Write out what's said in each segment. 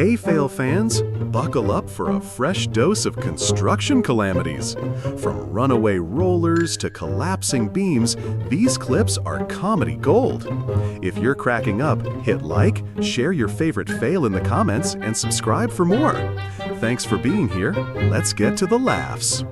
Hey Fail fans, buckle up for a fresh dose of construction calamities. From runaway rollers to collapsing beams, these clips are comedy gold. If you're cracking up, hit like, share your favorite fail in the comments, and subscribe for more. Thanks for being here. Let's get to the laughs.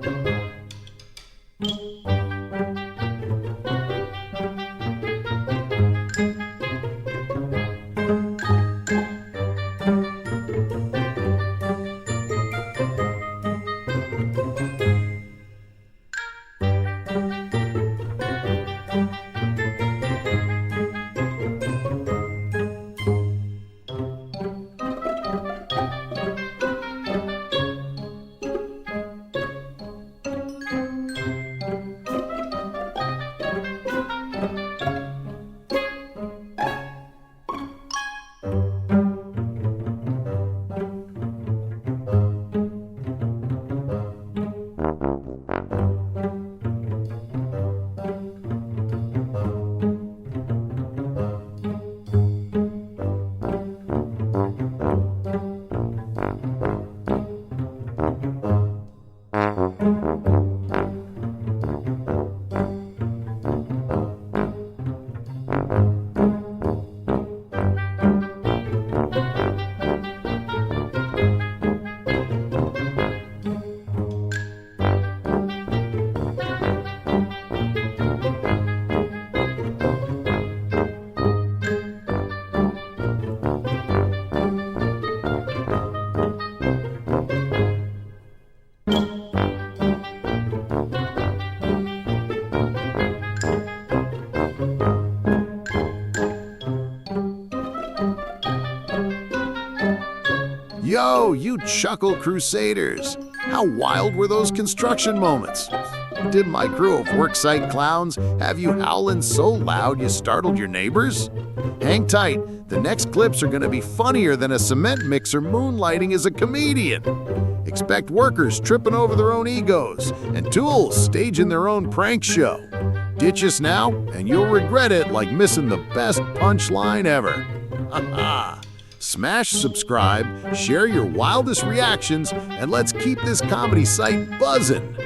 Yo, you Chuckle Crusaders! How wild were those construction moments? Did my crew of worksite clowns have you howling so loud you startled your neighbors? Hang tight, the next clips are gonna be funnier than a cement mixer moonlighting as a comedian. Expect workers tripping over their own egos and tools staging their own prank show. Ditch us now, and you'll regret it like missing the best punchline ever. Ha-ha! Smash subscribe, share your wildest reactions, and let's keep this comedy site buzzing.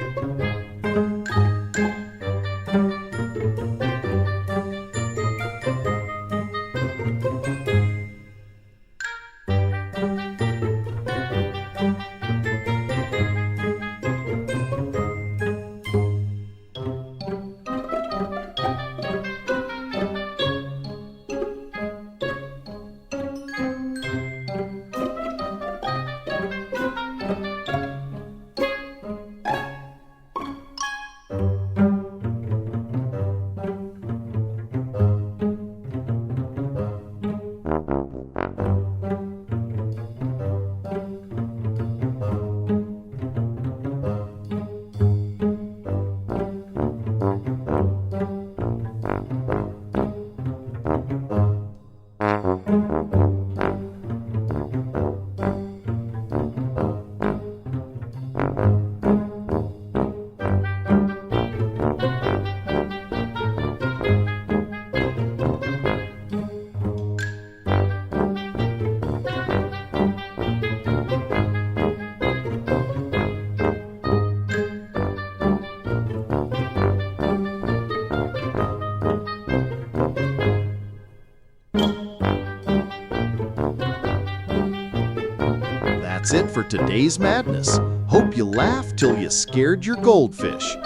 That's it for today's madness. Hope you laughed till you scared your goldfish.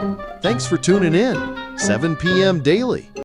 Thanks for tuning in. 7 p.m. daily.